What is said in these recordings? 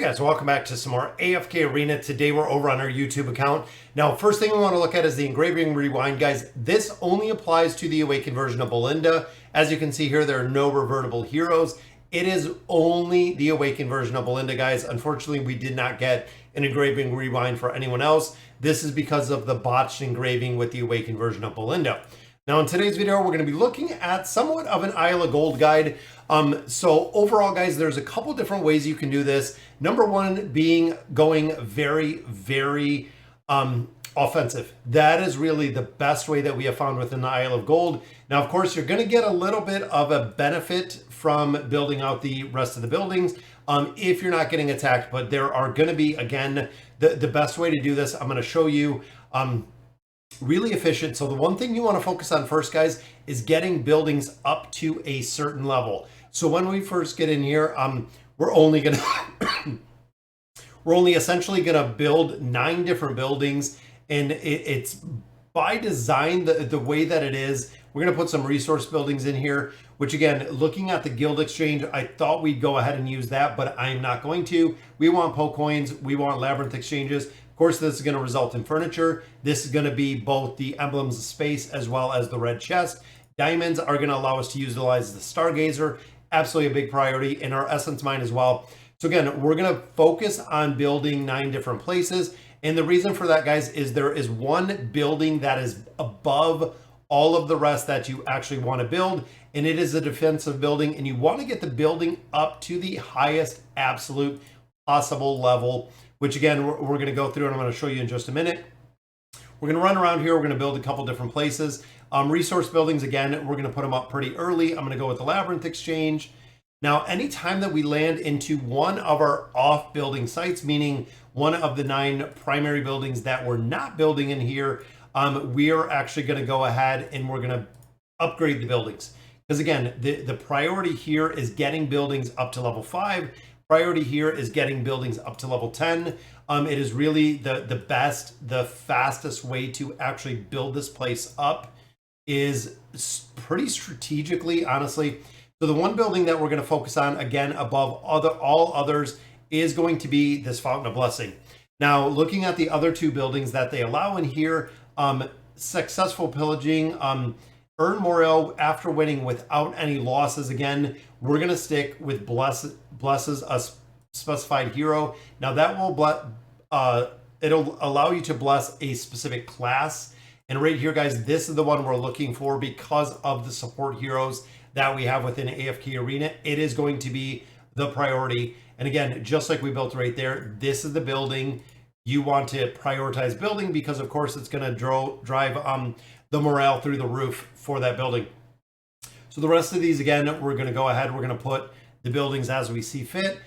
Guys, welcome back to some more AFK Arena. Today we're over on our YouTube account. Now, first thing we want to look at is the engraving rewind, guys. This only applies to the awakened version of Belinda. As you can see here, there are no revertible heroes. It is only the awakened version of Belinda, guys. Unfortunately, we did not get an engraving rewind for anyone else. This is because of the botched engraving with the awakened version of Belinda. Now in today's video, we're going to be looking at somewhat of an Isle of Gold guide. So overall, guys, there's a couple different ways you can do this. Number one being going very offensive. That is really the best way that we have found within the Isle of Gold. Now, of course, you're going to get a little bit of a benefit from building out the rest of the buildings if you're not getting attacked. But there are going to be, again, the best way to do this. I'm going to show you really efficient. So the one thing you want to focus on first, guys, is getting buildings up to a certain level. So when we first get in here, we're only essentially gonna build 9 different buildings, and it's by design the way that it is. We're gonna put some resource buildings in here, which again, looking at the guild exchange, I thought we'd go ahead and use that, but I'm not going to. We want po coins, we want labyrinth exchanges. Of course, this is going to result in furniture. This is going to be both the emblems of space as well as the red chest. Diamonds are going to allow us to utilize the stargazer. Absolutely a big priority in our essence mine as well. So again, we're going to focus on building 9 different places. And the reason for that, guys, is there is one building that is above all of the rest that you actually want to build. And it is a defensive building. And you want to get the building up to the highest absolute possible level, which again, we're going to go through and I'm going to show you in just a minute. We're going to run around here. We're going to build a couple different places. Resource buildings, again, we're going to put them up pretty early. I'm going to go with the labyrinth exchange. Now, anytime that we land into one of our off building sites, meaning one of the 9 primary buildings that we're not building in here, we are actually going to go ahead and we're going to upgrade the buildings. Because again, the priority here is getting buildings up to level 5. Priority here is getting buildings up to level 10. It is really the best, the fastest way to actually build this place up is pretty strategically, honestly. So the one building that we're going to focus on, again, above all others, is going to be this Fountain of Blessing. Now, looking at the other 2 buildings that they allow in here, successful pillaging, earn morale after winning without any losses. Again, we're going to stick with blesses a specified hero. Now that will it'll allow you to bless a specific class. And right here, guys, this is the one we're looking for because of the support heroes that we have within AFK Arena. It is going to be the priority. And again, just like we built right there, this is the building you want to prioritize building because, of course, it's going to drive the morale through the roof for that building. So the rest of these, again, we're going to go ahead. We're going to put the buildings as we see fit.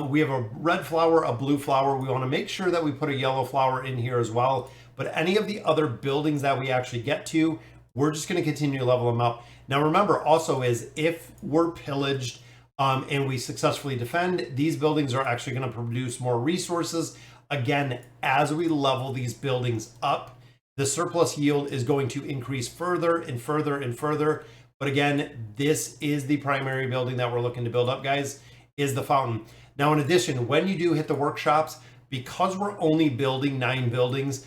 We have a red flower, a blue flower. We want to make sure that we put a yellow flower in here as well. But any of the other buildings that we actually get to, we're just going to continue to level them up. Now, remember also is if we're pillaged and we successfully defend, these buildings are actually going to produce more resources. Again, as we level these buildings up, the surplus yield is going to increase further and further and further. But again, this is the primary building that we're looking to build up, guys, is the fountain. Now, in addition, when you do hit the workshops, because we're only building 9 buildings,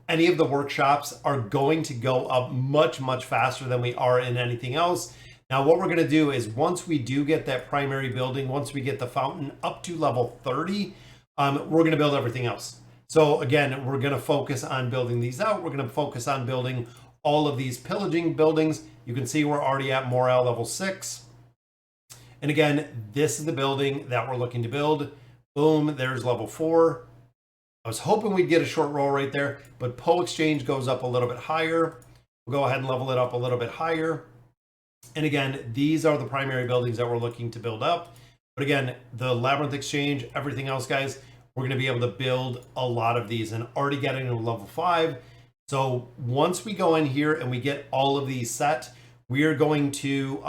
any of the workshops are going to go up much faster than we are in anything else. Now, what we're going to do is once we do get that primary building, once we get the fountain up to level 30, we're going to build everything else. So again, we're going to focus on building these out. We're going to focus on building all of these pillaging buildings. You can see we're already at morale level 6. And again, this is the building that we're looking to build. Boom, there's level 4. I was hoping we'd get a short roll right there, but Po Exchange goes up a little bit higher. We'll go ahead and level it up a little bit higher. And again, these are the primary buildings that we're looking to build up. But again, the Labyrinth Exchange, everything else, guys, we're going to be able to build a lot of these and already getting to level 5. So once we go in here and we get all of these set, we are going to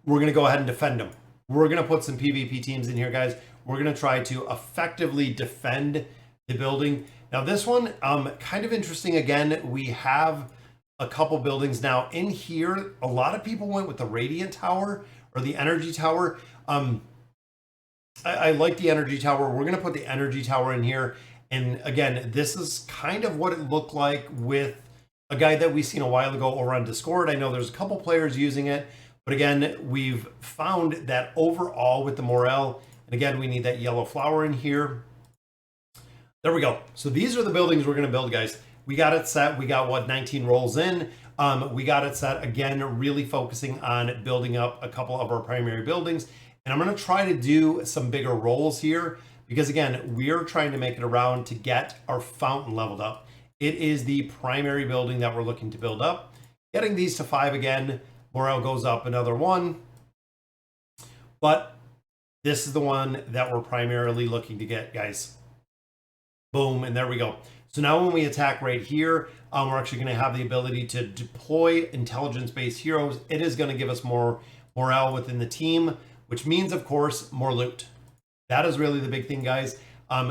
go ahead and defend them. We're going to put some PvP teams in here, guys. We're going to try to effectively defend the building. Now this one, kind of interesting. Again, we have a couple buildings now in here. A lot of people went with the Radiant Tower or the Energy Tower. I like the energy tower. We're going to put the energy tower in here. And again, this is kind of what it looked like with a guide that we seen a while ago over on Discord. I know there's a couple players using it, but again, we've found that overall with the morale, and again, we need that yellow flower in here. There we go. So these are the buildings we're going to build, guys. We got it set. We got, what, 19 rolls in. We got it set, again, really focusing on building up a couple of our primary buildings. And I'm going to try to do some bigger rolls here because, again, we're trying to make it around to get our fountain leveled up. It is the primary building that we're looking to build up. Getting these to 5 again, morale goes up another 1. But this is the one that we're primarily looking to get, guys. Boom, and there we go. So now when we attack right here, we're actually going to have the ability to deploy intelligence-based heroes. It is going to give us more morale within the team, which means, of course, more loot. That is really the big thing, guys.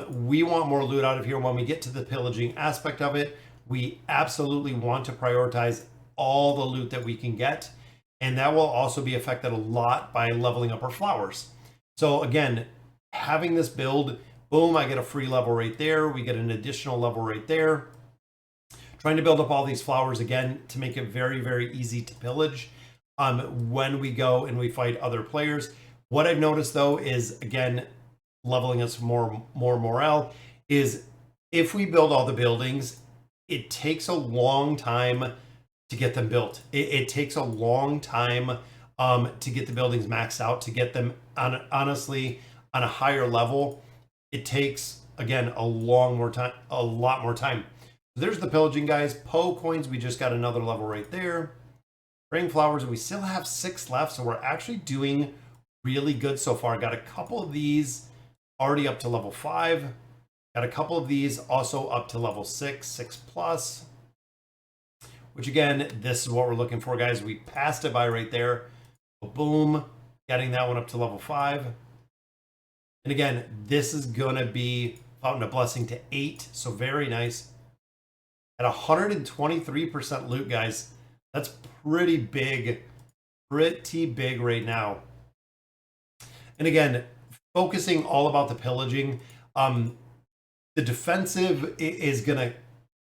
We want more loot out of here. When we get to the pillaging aspect of it, we absolutely want to prioritize all the loot that we can get. And that will also be affected a lot by leveling up our flowers. So again, having this build, boom, I get a free level right there. We get an additional level right there. Trying to build up all these flowers again to make it very, very easy to pillage when we go and we fight other players. What I've noticed though is, again, leveling us more morale, is if we build all the buildings, it takes a long time to get them built. It takes a long time to get the buildings maxed out, to get them honestly on a higher level. It takes, again, a lot more time. There's the pillaging, guys. Poe coins, we just got another level right there. Praying flowers, we still have 6 left, so we're actually doing really good so far. Got a couple of these already up to level 5. Got a couple of these also up to level 6 plus. Which again, this is what we're looking for, guys. We passed it by right there. Boom, getting that one up to level 5. And again, this is gonna be Fountain of Blessing to 8, so very nice. At 123% loot, guys. That's pretty big right now. And again, focusing all about the pillaging. The defensive is gonna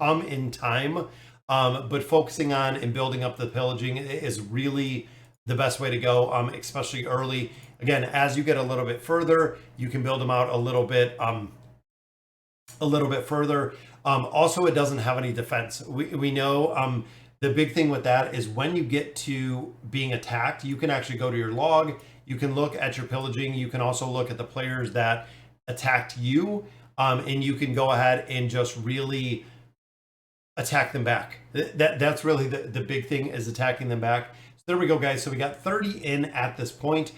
come in time, but focusing on and building up the pillaging is really the best way to go, especially early. Again, as you get a little bit further, you can build them out a little bit further. Also, it doesn't have any defense. We know the big thing with that is when you get to being attacked, you can actually go to your log. You can look at your pillaging. You can also look at the players that attacked you, and you can go ahead and just really attack them back. That's really the big thing, is attacking them back. So there we go, guys. So we got 30 in at this point.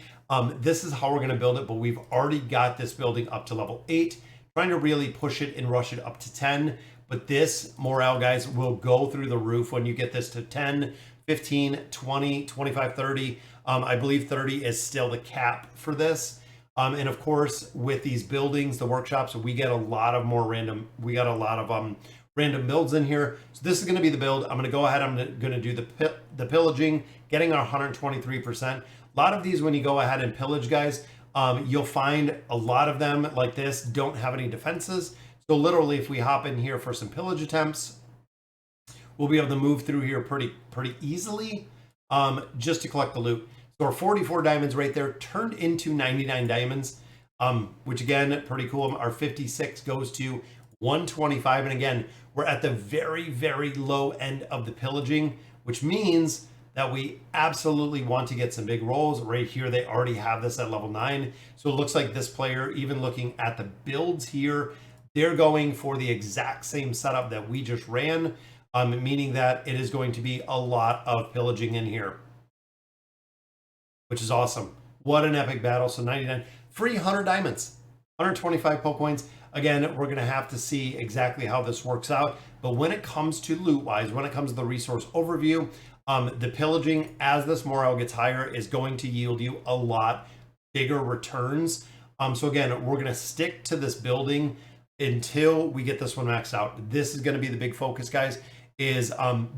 This is how we're going to build it, but we've already got this building up to level 8. Trying to really push it and rush it up to 10. But this morale, guys, will go through the roof when you get this to 10, 15, 20, 25, 30. I believe 30 is still the cap for this. And of course, with these buildings, the workshops, we get a lot of random builds in here. So this is going to be the build. I'm going to go ahead. I'm going to do the pillaging, getting our 123%. A lot of these, when you go ahead and pillage, guys, you'll find a lot of them like this don't have any defenses. So literally, if we hop in here for some pillage attempts, we'll be able to move through here pretty easily, just to collect the loot. So our 44 diamonds right there turned into 99 diamonds, which again, pretty cool. Our 56 goes to 125. And again, we're at the very, very low end of the pillaging, which means that we absolutely want to get some big rolls. Right here, they already have this at level 9. So it looks like this player, even looking at the builds here, they're going for the exact same setup that we just ran, meaning that it is going to be a lot of pillaging in here, which is awesome. What an epic battle. So 99, free 100 diamonds, 125 Poe coins. Again, we're going to have to see exactly how this works out. But when it comes to loot-wise, when it comes to the resource overview, the pillaging, as this morale gets higher, is going to yield you a lot bigger returns. So again, we're going to stick to this building until we get this one maxed out. This is going to be the big focus, guys, is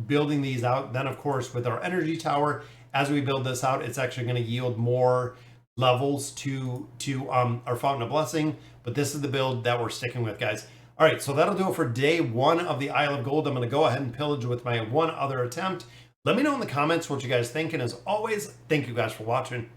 building these out. Then, of course, with our energy tower, as we build this out, it's actually going to yield more levels to our Fountain of Blessing, but this is the build that we're sticking with, guys. All right, so that'll do it for day 1 of the Isle of Gold. I'm going to go ahead and pillage with my one other attempt. Let me know in the comments what you guys think, and as always, thank you guys for watching.